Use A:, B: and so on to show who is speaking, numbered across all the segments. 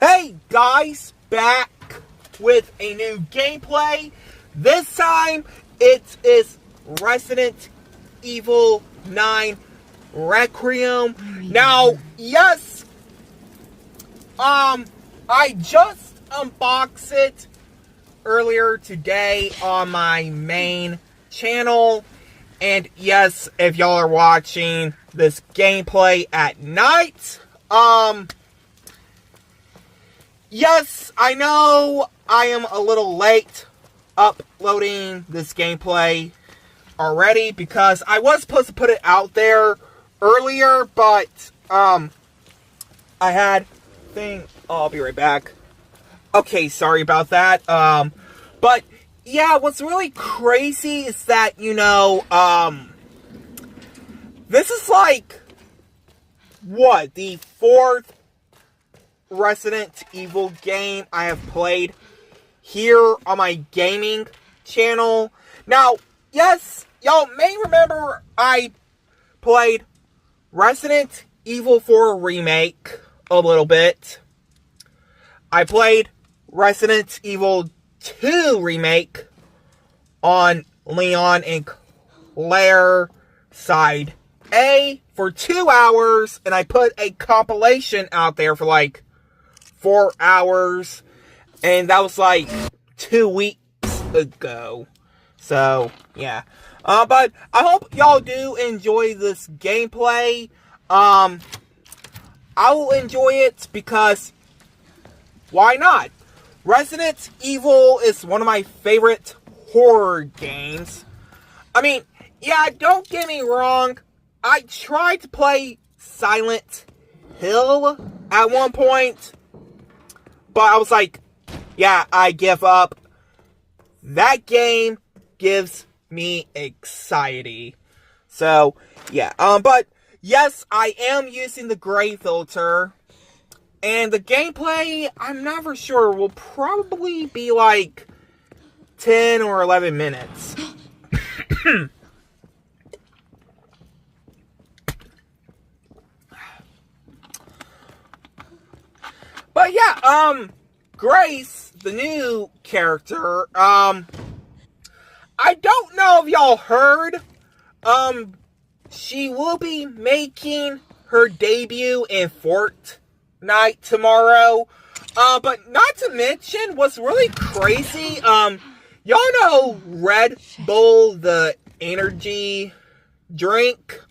A: Hey guys, back with a new gameplay. This time it is Resident Evil 9 Requiem. Now, yes, I just unboxed it earlier today on my main channel. And yes, if y'all are watching this gameplay at night, yes, I know I am a little late uploading this gameplay already because I was supposed to put it out there earlier, but I had thing. Oh, I'll be right back. Okay, sorry about that. But yeah, what's really crazy is that, this is like, what, the fourth Resident Evil game I have played here on my gaming channel. Now, yes, y'all may remember I played Resident Evil 4 Remake a little bit. I played Resident Evil 2 Remake on Leon and Claire side A for 2 hours, and I put a compilation out there for like 4 hours, and that was like 2 weeks ago. So yeah, but I hope y'all do enjoy this gameplay. I will enjoy it because why not? Resident Evil is one of my favorite horror games. I mean, yeah, don't get me wrong, I tried to play Silent Hill at one point, but I was like, yeah, I give up. That game gives me anxiety. So, yeah. But, yes, I am using the gray filter. And the gameplay, I'm not for sure, will probably be like 10 or 11 minutes. But yeah, Grace, the new character, I don't know if y'all heard, she will be making her debut in Fortnite tomorrow, but not to mention, what's really crazy, y'all know Red Bull, the energy drink,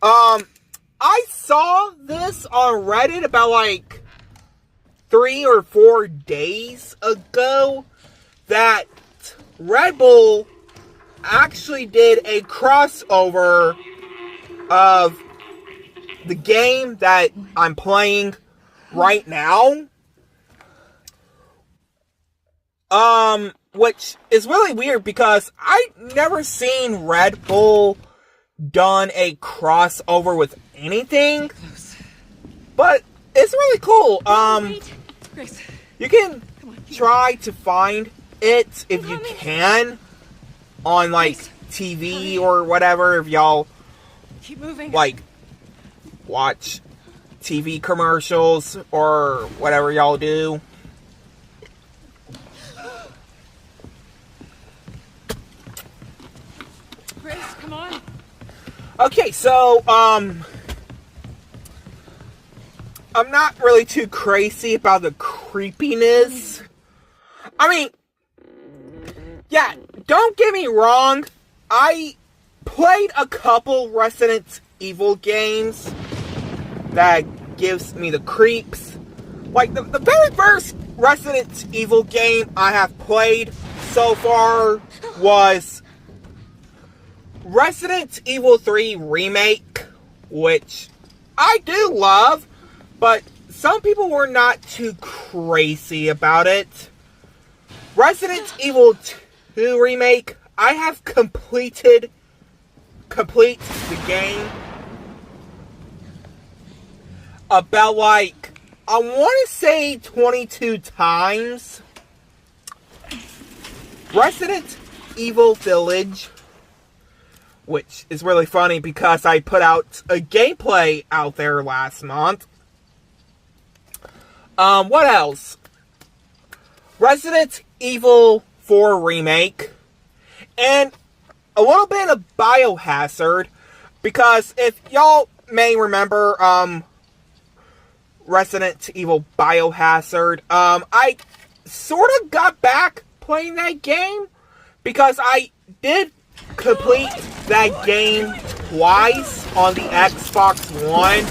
A: I saw this on Reddit about like 3 or 4 days ago that Red Bull actually did a crossover of the game that I'm playing right now. Which is really weird because I've never seen Red Bull done a crossover with anything. But it's really cool. You can try to find it if you can on like TV or whatever, if y'all like watch TV commercials or whatever y'all do.
B: Grace, come on.
A: Okay, so I'm not really too crazy about the creepiness. I mean, yeah, don't get me wrong, I played a couple Resident Evil games that gives me the creeps. Like, the very first Resident Evil game I have played so far was Resident Evil 3 Remake, which I do love, but some people were not too crazy about it. Resident Evil 2 Remake, I have complete the game about like, I want to say 22 times. Resident Evil Village, which is really funny because I put out a gameplay out there last month. What else? Resident Evil 4 Remake. And a little bit of Biohazard. Because if y'all may remember, Resident Evil Biohazard, I sort of got back playing that game. Because I did complete that game twice on the Xbox One.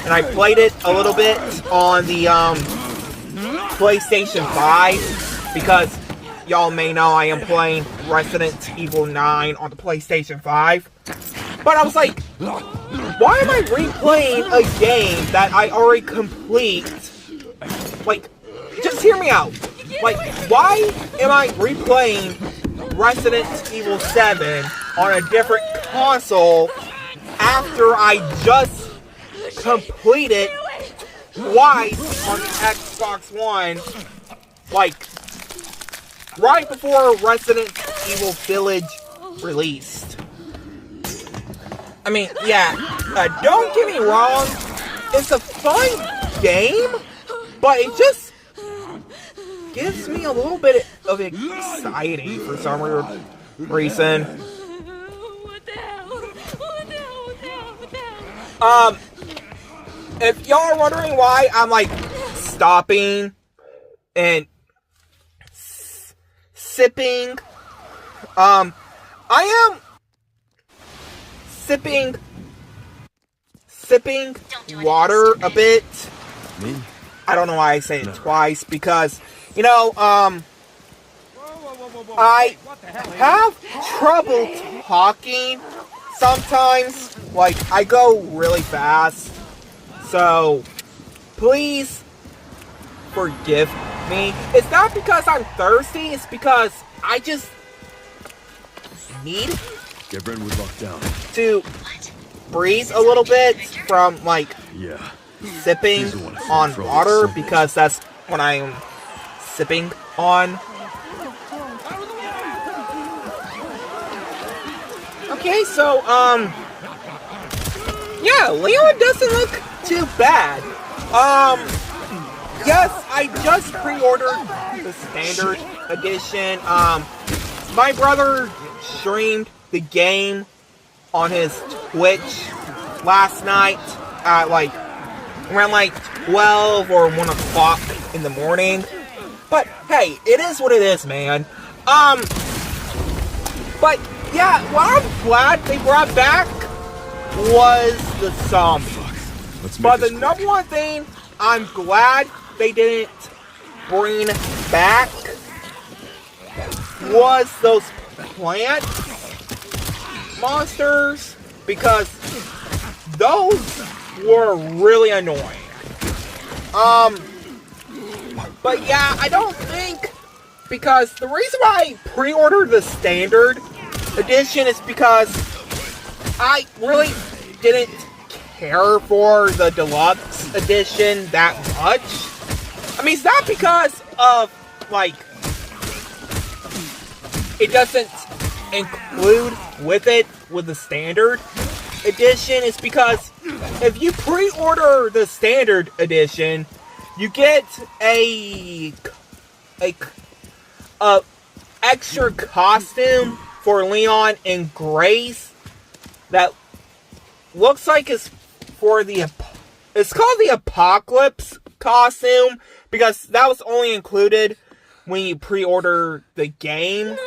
A: And I played it a little bit on the, PlayStation 5, because y'all may know I am playing Resident Evil 9 on the PlayStation 5. But I was like, why am I replaying a game that I already complete? Like, just hear me out. Like, why am I replaying Resident Evil 7 on a different console after I just completed twice on the Xbox One, like, right before Resident Evil Village released? I mean, yeah, don't get me wrong, it's a fun game, but it just gives me a little bit of anxiety for some reason.
B: What the hell? What the hell?
A: If y'all are wondering why I'm, like, stopping and sipping, I am sipping water a bit.
C: Me?
A: I don't know why I say it twice, because, you know, I have trouble talking sometimes. Like, I go really fast. So, please forgive me. It's not because I'm thirsty, it's because I just need
C: Get Brentwood locked down.
A: to breathe a little bit from, like,
C: Yeah.
A: sipping
C: He's the one who
A: on
C: controls
A: water,
C: something.
A: because that's what I'm sipping on. Okay, so, yeah, Leon doesn't look too bad. Yes, I just pre-ordered the standard edition. My brother streamed the game on his Twitch last night at, like, around, like, 12 or 1 o'clock in the morning. But, hey, it is what it is, man. But, yeah, what I'm glad they brought back was the zombies.
C: Let's make
A: But the
C: this
A: number one thing I'm glad they didn't bring back was those plant monsters, because those were really annoying. But yeah, I don't think, because the reason why I pre-ordered the standard edition is because I really didn't care for the deluxe edition that much. I mean, it's not because of, like, it doesn't include with it with the standard edition. It's because if you pre-order the standard edition, you get a extra costume for Leon and Grace that looks like it's for it's called the Apocalypse costume, because that was only included when you pre-order the game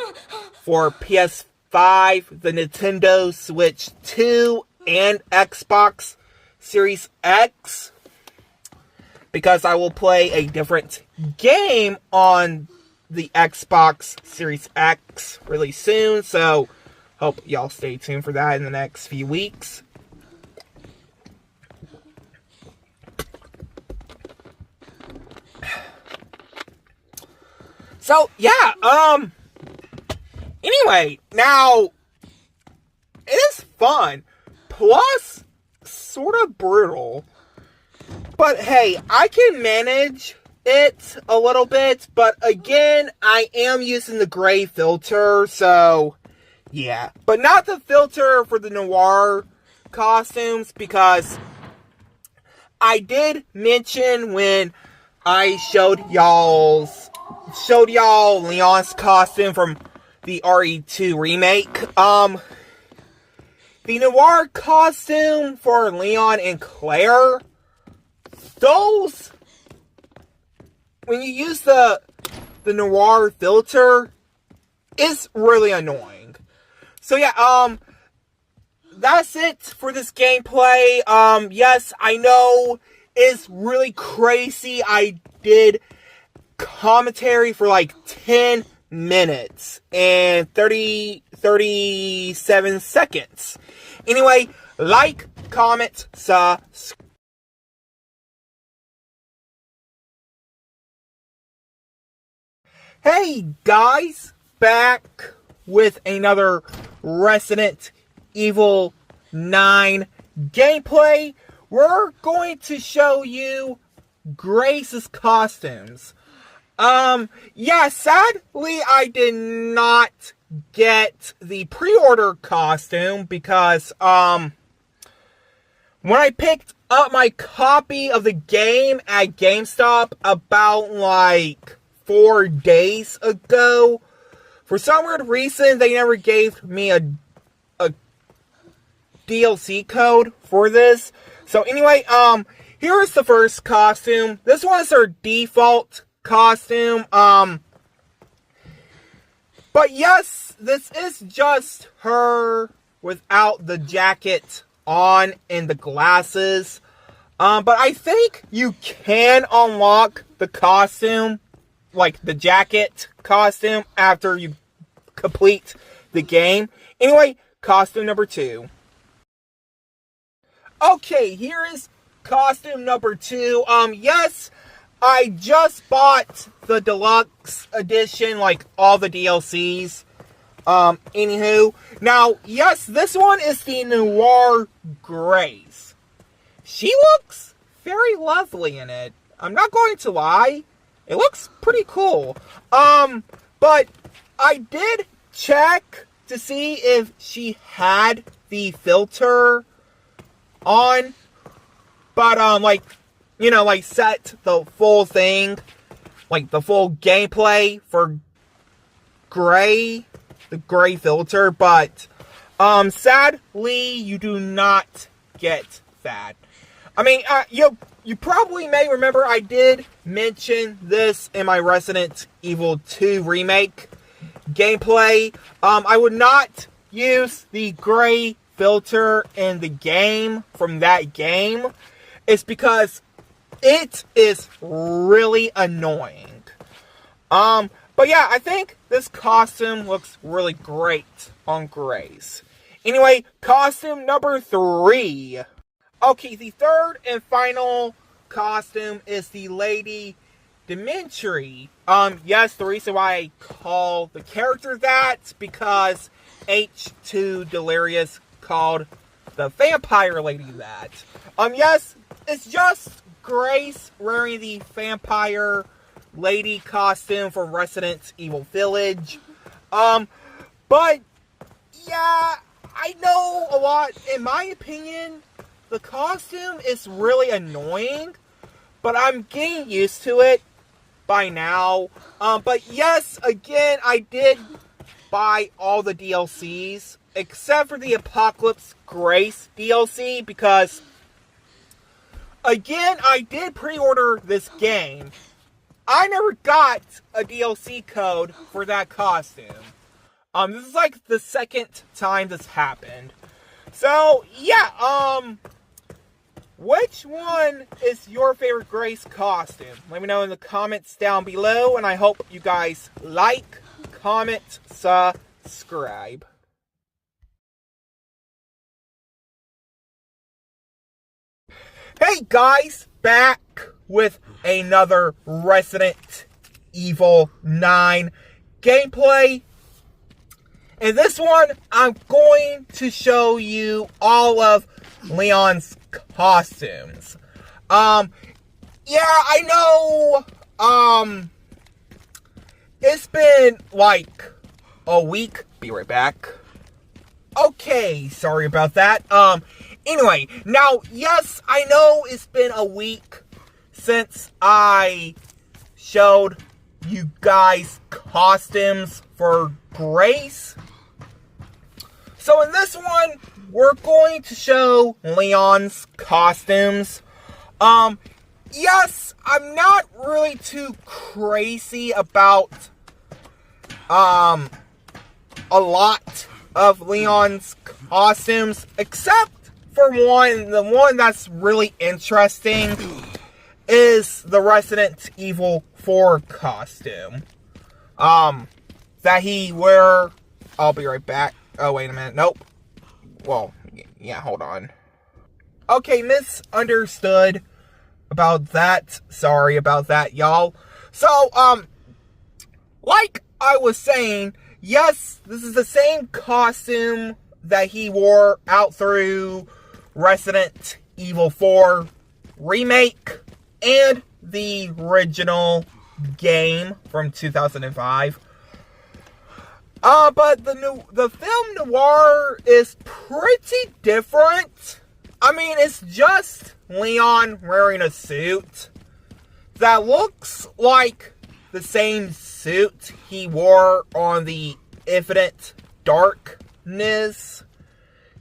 A: for PS5, the Nintendo Switch 2, and Xbox Series X, because I will play a different game on the Xbox Series X really soon, so hope y'all stay tuned for that in the next few weeks. So, yeah, anyway, now, it is fun, plus, sort of brutal, but hey, I can manage it a little bit, but again, I am using the gray filter, so, yeah, but not the filter for the noir costumes, because I did mention when I showed y'all Leon's costume from the RE2 remake. The noir costume for Leon and Claire, those, when you use the noir filter, is really annoying. So yeah, that's it for this gameplay. Yes, I know it's really crazy. I did commentary for like 10 minutes and 37 seconds. Anyway, like, comment, subscribe. Hey guys, back with another Resident Evil 9 gameplay. We're going to show you Grace's costumes. Yeah, sadly I did not get the pre-order costume because, when I picked up my copy of the game at GameStop about like 4 days ago, for some weird reason they never gave me a DLC code for this. So anyway, here is the first costume. This one is her default costume. But yes, this is just her without the jacket on and the glasses. But I think you can unlock the costume, like the jacket costume, after you complete the game. Anyway, costume number 2. Okay, here is costume number 2. Yes, I just bought the deluxe edition, like all the DLCs. Anywho, now, yes, this one is the Noir Grace. She looks very lovely in it. I'm not going to lie. It looks pretty cool. But I did check to see if she had the filter on, but like, you know, like set the full thing, like the full gameplay for gray, the gray filter, but sadly you do not get that. I mean, you probably may remember I did mention this in my Resident Evil 2 remake gameplay. I would not use the gray filter in the game from that game. It's because it is really annoying. But yeah, I think this costume looks really great on Grace. Anyway, costume number 3. Okay, the third and final costume is the Lady Dimitri. Yes, the reason why I call the character that, because H2 Delirious called the vampire lady that. Yes, it's just Grace wearing the vampire lady costume from Resident Evil Village. But yeah, I know a lot. In my opinion, the costume is really annoying, but I'm getting used to it by now. But yes, again, I did buy all the DLCs except for the Apocalypse Grace DLC, because again, I did pre-order this game. I never got a DLC code for that costume. This is like the second time this happened. So, yeah, which one is your favorite Grace costume? Let me know in the comments down below, and I hope you guys like, comment, subscribe. Hey guys, back with another Resident Evil 9 gameplay. In this one, I'm going to show you all of Leon's costumes. Yeah, I know, it's been like a week. Be right back. Okay, sorry about that. Anyway, now, yes, I know it's been a week since I showed you guys costumes for Grace. So in this one, we're going to show Leon's costumes. Yes, I'm not really too crazy about a lot of Leon's costumes, except for one. The one that's really interesting is the Resident Evil 4 costume. That he wear. I'll be right back. Oh, wait a minute. Nope. Well, yeah, hold on. Okay, misunderstood about that. Sorry about that, y'all. So, like I was saying, yes, this is the same costume that he wore out through Resident Evil 4 Remake and the original game from 2005. But the film noir is pretty different. I mean, it's just Leon wearing a suit that looks like the same suit he wore on the Infinite Darkness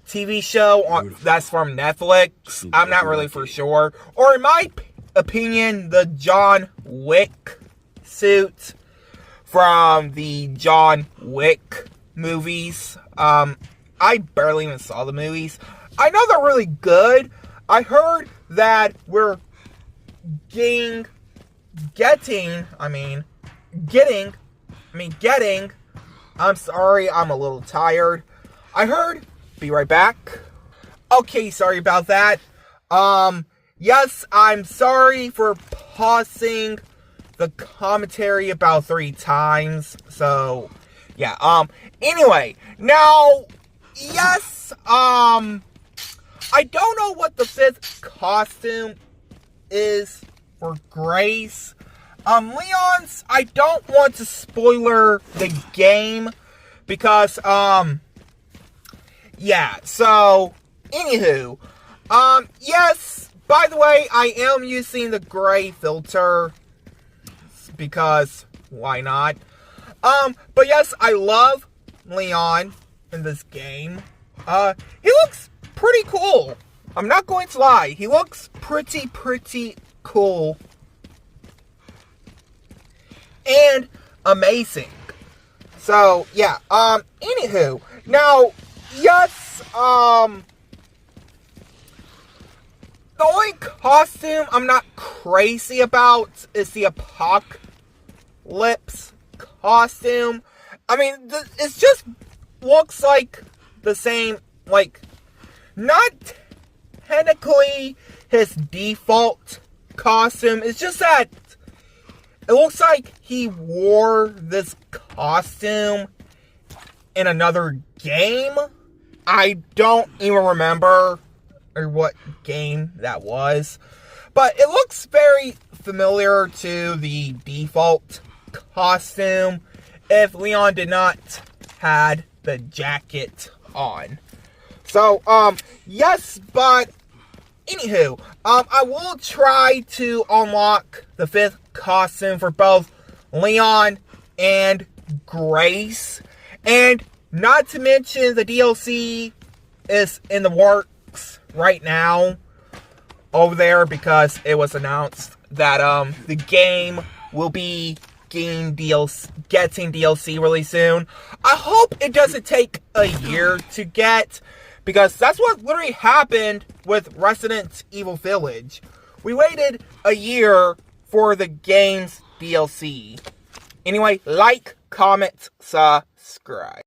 A: TV show that's from Netflix. I'm not really for sure. Or in my opinion, the John Wick suit from the John Wick movies. I barely even saw the movies. I know they're really good. I heard that we're getting, I'm sorry, I'm a little tired. I heard, be right back. Okay, sorry about that. Yes, I'm sorry for pausing the commentary about 3 times. So, yeah, anyway, now, yes, I don't know what the 5th costume is for Grace. Leon's, I don't want to spoiler the game because, yeah, so, anywho, yes, by the way, I am using the gray filter because, why not? But yes, I love Leon in this game. He looks pretty cool. I'm not going to lie. He looks pretty cool. And amazing. So, yeah, anywho. Now, yes, the only costume I'm not crazy about is the Apocalypse costume. I mean, it just looks like the same, like, not technically his default costume. It's just that it looks like he wore this costume in another game. I don't even remember or what game that was. But it looks very familiar to the default costume if Leon did not had the jacket on. So, yes, but anywho, I will try to unlock the 5th costume for both Leon and Grace. And not to mention the DLC is in the works right now over there because it was announced that the game will be getting DLC really soon. I hope it doesn't take a year to get, because that's what literally happened with Resident Evil Village. We waited a year for the game's DLC. Anyway, like, comment, subscribe.